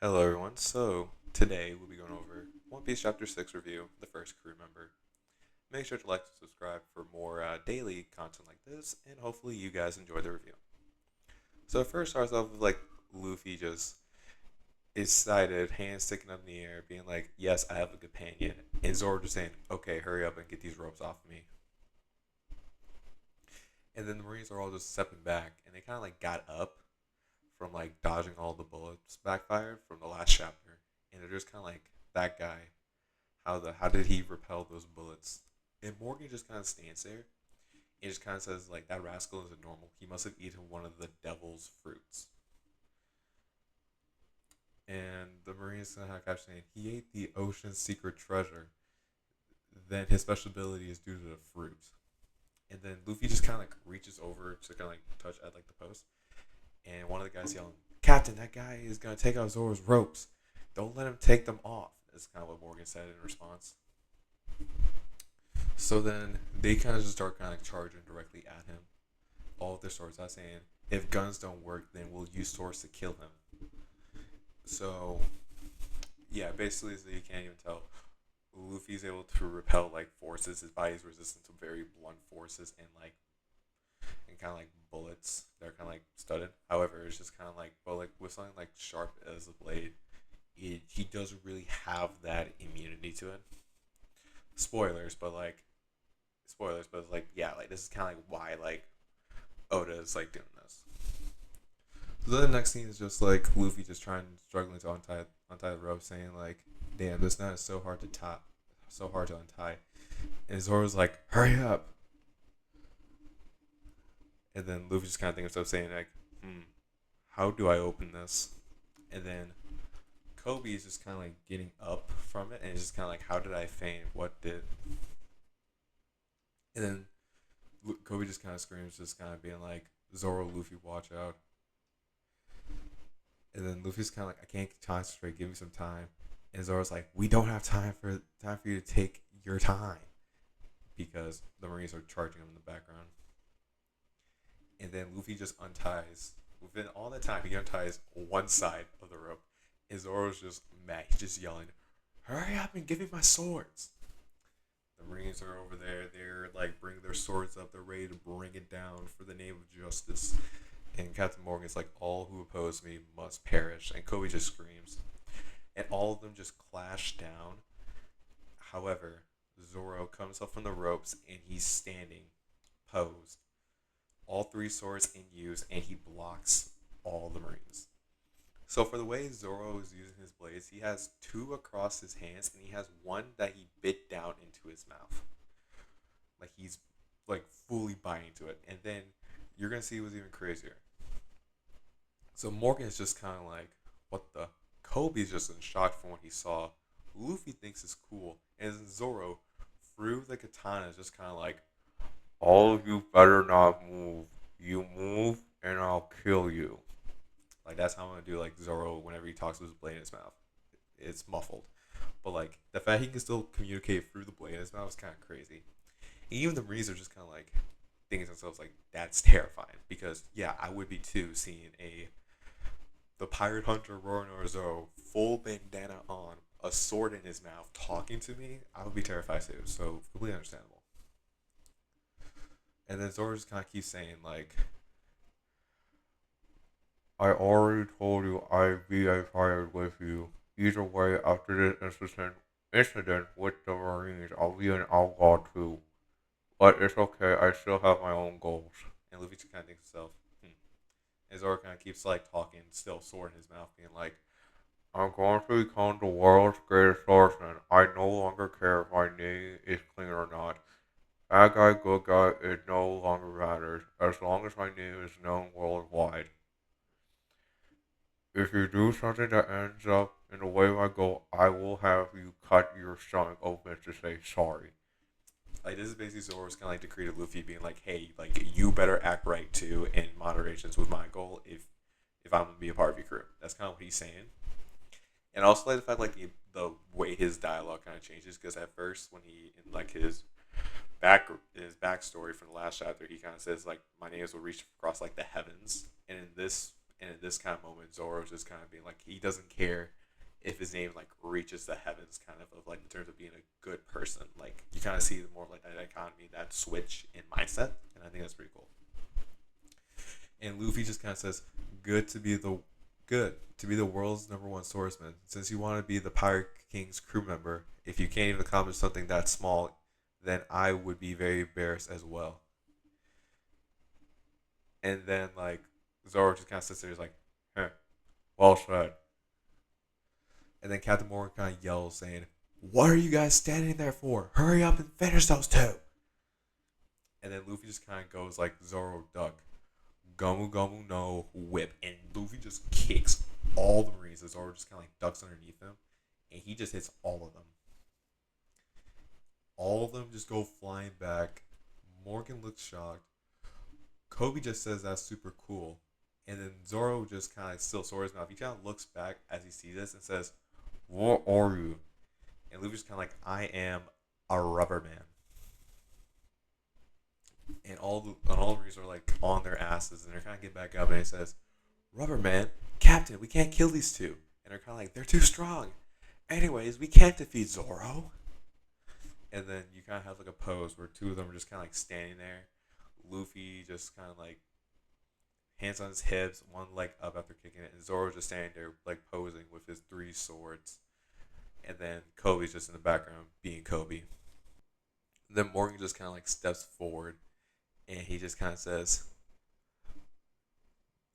Hello, everyone. So, today we'll be going over One Piece Chapter 6 review, The First Crew Member. Make sure to like and subscribe for more daily content like this, and hopefully, you guys enjoy the review. So, it first starts off with Luffy just excited, hands sticking up in the air, being like, "Yes, I have a companion." And Zoro just saying, "Okay, hurry up and get these ropes off of me." And then the Marines are all just stepping back, and they kind of got up from dodging all the bullets backfired from the last chapter, and they're just kind of that guy. How did he repel those bullets? And Morgan just kind of stands there and just kind of says that rascal isn't normal. He must have eaten one of the devil's fruits. And the Marines kind of kept saying he ate the ocean's secret treasure. Then his special ability is due to the fruit. And then Luffy just kind of reaches over to kind of touch at the post, and one of the guys yelling, "Captain, that guy is gonna take out Zoro's ropes. Don't let him take them off." That's kind of what Morgan said in response. So then they kind of just start kind of charging directly at him. All of their swords out saying, "If guns don't work, then we'll use swords to kill him." So yeah, basically, so you can't even tell. Luffy's able to repel forces. His body's resistant to very blunt forces and kind of bullets. They're kind of studded. However, it's just kind of but with something sharp as a blade, he doesn't really have that immunity to it. Spoilers, but it's yeah, this is kind of why Oda is doing this. So the next scene is just Luffy just struggling to untie the rope, saying "Damn, this knot is so hard to tie, so hard to untie." And Zoro's like, "Hurry up!" And then Luffy just kind of thinks himself saying "Hmm, how do I open this?" And then Kobe is just kind of getting up from it, and it's just kind of "How did I faint? What did?" And then Kobe just kind of screams, just kind of being like, "Zoro, Luffy, watch out!" And then Luffy's kind of "I can't concentrate. Give me some time." And Zoro's like, "We don't have time for you to take your time," because the Marines are charging him in the background. And then Luffy just unties. Within all that time, he unties one side of the rope. And Zoro's just mad. He's just yelling, "Hurry up and give me my swords!" The Marines are over there. They're bringing their swords up. They're ready to bring it down for the name of justice. And Captain Morgan's like, "All who oppose me must perish." And Kobe just screams. And all of them just clash down. However, Zoro comes up from the ropes and he's standing, posed. All three swords in use, and he blocks all the Marines. So for the way Zoro is using his blades, he has two across his hands, and he has one that he bit down into his mouth. He's fully biting to it. And then you're gonna see what's even crazier. So Morgan is just kind of "What the?" Kobe's just in shock from what he saw. Luffy thinks it's cool, and Zoro, through the katana, is just kind of "All of you better not move. You move, and I'll kill you." That's how I'm gonna do Zoro whenever he talks with his blade in his mouth. It's muffled, but the fact he can still communicate through the blade in his mouth is kind of crazy. And even the Marines are just kind of thinking to themselves "That's terrifying," because yeah, I would be too, seeing the pirate hunter Roronoa Zoro full bandana on, a sword in his mouth, talking to me. I would be terrified too. So completely understandable. And then Zoro just kind of keeps saying "I already told you I'd be a pirate with you. Either way, after this incident with the Marines, I'll be an outlaw too. But it's okay, I still have my own goals." And Luffy just kind of thinks to himself, And Zoro kind of keeps talking, still sword in his mouth, being "I'm going to become the world's greatest swordsman. I no longer care if my name is clean or not. Bad guy, good guy, it no longer matters, as long as my name is known worldwide. If you do something that ends up in the way of my goal, I will have you cut your stomach open to say sorry." This is basically Zoro's kind of decree to Luffy, being "Hey, you better act right too, in moderations with my goal if I'm gonna be a part of your crew." That's kind of what he's saying. And I also the fact the way his dialogue kind of changes, because at first when he in back his backstory from the last chapter, he kind of says "My names will reach across the heavens," and in this kind of moment, Zoro's just kind of being he doesn't care if his name like reaches the heavens, kind of like in terms of being a good person. Like you kind of see more of like that economy, that switch in mindset, and I think that's pretty cool. And Luffy just kind of says, "Good to be the good to be the world's number one swordsman. Since you want to be the Pirate King's crew member, if you can't even accomplish something that small, then I would be very embarrassed as well." And then like Zoro just kind of sits there, he's like, "Huh, well said." And then Captain Morgan kind of yells, saying, "What are you guys standing there for? Hurry up and finish those two!" And then Luffy just kind of goes like Zoro duck, Gomu Gomu no whip, and Luffy just kicks all the Marines. And Zoro just kind of like ducks underneath him, and he just hits all of them. All of them just go flying back. Morgan looks shocked. Kobe just says that's super cool. And then Zoro just kind of still sore his mouth. He kind of looks back as he sees this and says, "What are you?" And Luffy's kind of like, "I am a rubber man." And all the Marines are like on their asses, and they're kind of getting back up. And he says, "Rubber man, Captain, we can't kill these two." And they're kind of like, "They're too strong. Anyways, we can't defeat Zoro." And then you kind of have like a pose where two of them are just kind of like standing there. Luffy just kind of like hands on his hips, one leg up after kicking it, and Zoro just standing there like posing with his three swords. And then Kobe's just in the background being Kobe. And then Morgan just kind of like steps forward, and he just kind of says,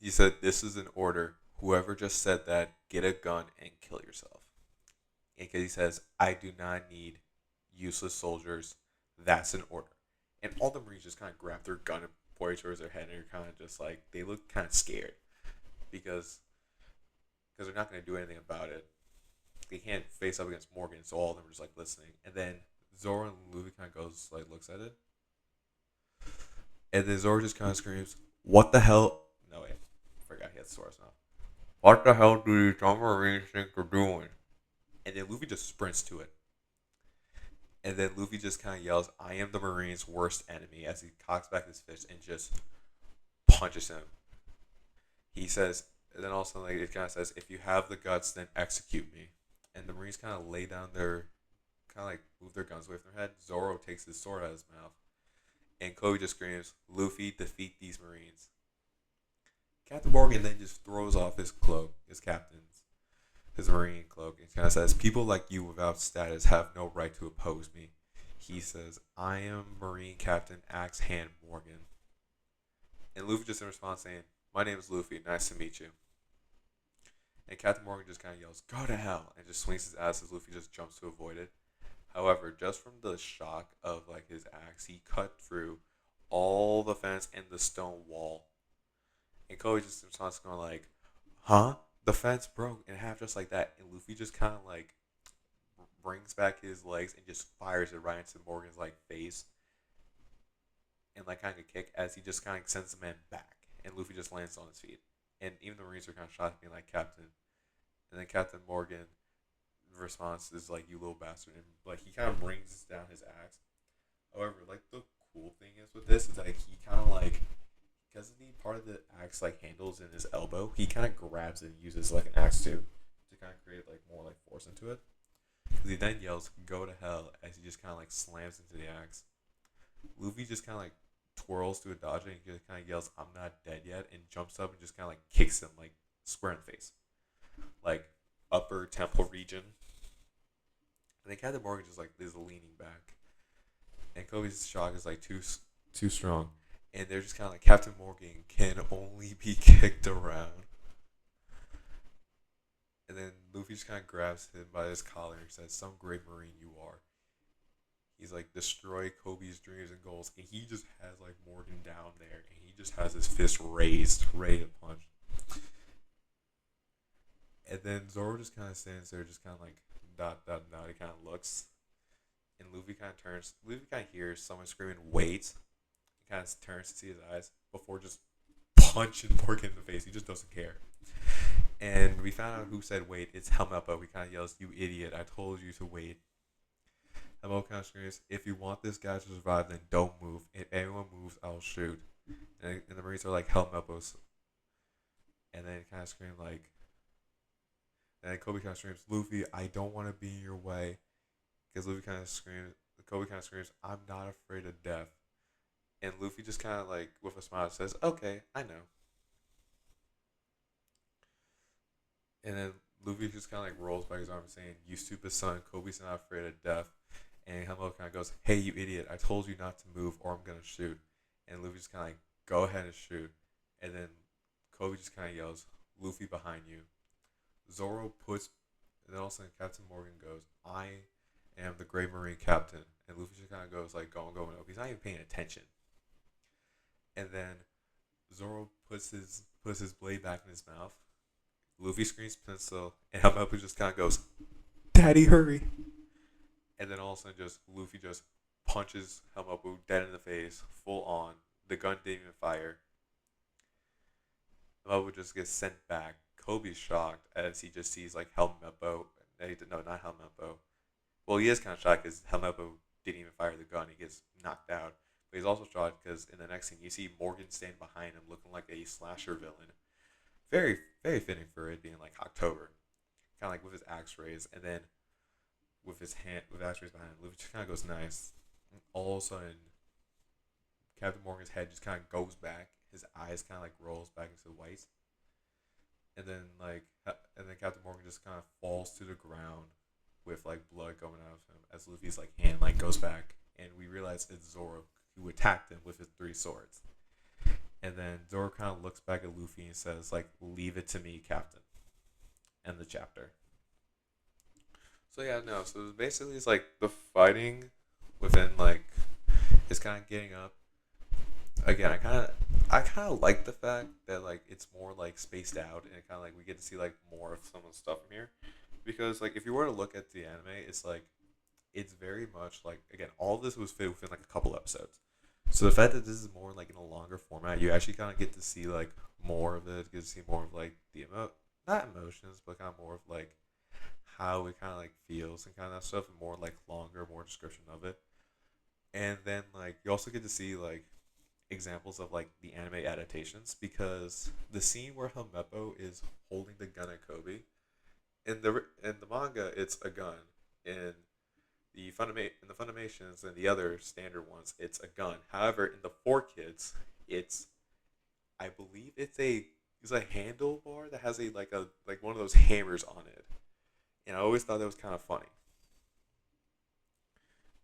"You said this is an order. Whoever just said that, get a gun and kill yourself." And he says, "I do not need useless soldiers. That's an order." And all the Marines just kind of grab their gun and point it towards their head, and they're kind of just like, they look kind of scared because they're not going to do anything about it. They can't face up against Morgan, so all of them are just like listening. And then Zoro and Luffy kind of goes like looks at it, and then Zoro just kind of screams, "What the hell?" No wait, I forgot he had swords now. "What the hell do these Marines think they're doing?" And then Luffy just sprints to it. And then Luffy just kind of yells, "I am the Marine's worst enemy," as he cocks back his fist and just punches him. He says, and then also like it kind of says, "If you have the guts, then execute me." And the Marines kind of lay down their, kind of like move their guns away from their head. Zoro takes his sword out of his mouth, and Kobe just screams, "Luffy, defeat these Marines." Captain Morgan then just throws off his cloak, his Marine cloak, and kind of says, "People like you without status have no right to oppose me." He says, "I am Marine Captain Axe Hand Morgan." And Luffy just in response saying, "My name is Luffy. Nice to meet you." And Captain Morgan just kind of yells, "Go to hell," and just swings his axe as Luffy just jumps to avoid it. However, just from the shock of like his axe, he cut through all the fence and the stone wall. And Kobe just in response going like, "Huh?" The fence broke in half just like that, and Luffy just kind of like brings back his legs and just fires it right into Morgan's like face, and like kind of kick as he just kind of sends the man back, and Luffy just lands on his feet. And even the Marines are kind of shocked, being like, "Captain," and then Captain Morgan response is like, "You little bastard," and like he kind of brings down his axe. However, like the cool thing is with this is like he kind of like, because the part of the axe like handles in his elbow, he kind of grabs it and uses like an axe to kind of create like more like force into it. Because he then yells, "Go to hell," as he just kind of like slams into the axe. Luffy just kind of like twirls to a dodge and he just kind of yells, "I'm not dead yet," and jumps up and just kind of like kicks him like square in the face, like upper temple region. And then Captain Morgan just like is leaning back, and Kobe's shock is like too strong, and they're just kind of like, Captain Morgan can only be kicked around. And then Luffy just kind of grabs him by his collar and says, "Some great Marine you are." He's like, "Destroy Kobe's dreams and goals," and he just has like Morgan down there, and he just has his fist raised, ready to punch. And then Zoro just kind of stands there, just kind of like dot dot dot. He kind of looks, and Luffy kind of turns. Luffy kind of hears someone screaming, "Wait!" He kind of turns to see his eyes before just punching Morgan in the face. He just doesn't care. And we found out who said wait. It's Helmeppo. He kind of yells, "You idiot! I told you to wait." Helmeppo kind of screams, "If you want this guy to survive, then don't move. If anyone moves, I'll shoot." And the Marines are like, "Helmeppo's," and then kind of scream like, And then Kobe kind of screams, "Luffy, I don't want to be in your way." Because Kobe kind of screams, "I'm not afraid of death." And Luffy just kind of like, with a smile, says, "Okay, I know." And then Luffy just kind of like rolls back his arm saying, "You stupid son, Kobe's not afraid of death." And Helmut kind of goes, "Hey, you idiot, I told you not to move or I'm going to shoot." And Luffy just kind of like, "Go ahead and shoot." And then Kobe just kind of yells, "Luffy behind you." Zoro puts, and then all of a sudden Captain Morgan goes, "I am the Great Marine Captain." And Luffy just kind of goes like, going up. He's not even paying attention. And then Zoro puts his blade back in his mouth. Luffy screams pencil, and Helmeppu just kind of goes, "Daddy, hurry!" And then all of a sudden, just Luffy just punches Helmeppu dead in the face, full on. The gun didn't even fire. Helmeppu just gets sent back. Kobe's shocked as he just sees like Helmeppu. No, not Helmeppu. Well, he is kind of shocked because Helmeppu didn't even fire the gun. He gets knocked out. But he's also shocked because in the next scene, you see Morgan standing behind him looking like a slasher villain. Very, very fitting for it being like October. Kind of like with his axe raised, and then with his hand, with axe raised behind him, Luffy just kind of goes nice. And all of a sudden, Captain Morgan's head just kind of goes back. His eyes kind of like rolls back into white. And then Captain Morgan just kind of falls to the ground with like blood going out of him as Luffy's like hand like goes back, and we realize it's Zoro who attacked him with his three swords. And then Zoro kind of looks back at Luffy and says like, "Leave it to me, Captain." End the chapter. So yeah, no. So basically, it's like the fighting within like is kind of getting up. Again, I kind of like the fact that like it's more like spaced out and kind of like we get to see like more of some of the stuff from here, because like if you were to look at the anime, it's like it's very much like, again, all of this was fit within like a couple episodes. So the fact that this is more like in a longer format, you actually kind of get to see like more of it, get to see more of like the not emotions, but kind of more of like how it kind of like feels and kind of that stuff, and more like longer, more description of it. And then like you also get to see like examples of like the anime adaptations, because the scene where Helmeppo is holding the gun at Kobe in the manga, it's a gun. In the Funimations and the other standard ones, it's a gun. However, in the 4 Kids, it's, I believe it's a handlebar that has a like one of those hammers on it. And I always thought that was kind of funny.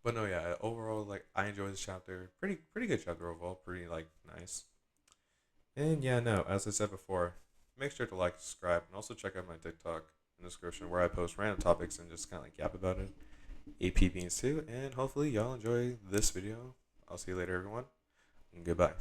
But no, yeah, overall, like I enjoyed this chapter. Pretty good chapter overall. Pretty like nice. And yeah, no, as I said before, make sure to like, subscribe, and also check out my TikTok in the description where I post random topics and just kind of like yap about it. AP Beans too, and hopefully y'all enjoy this video. I'll see you later, everyone, and goodbye.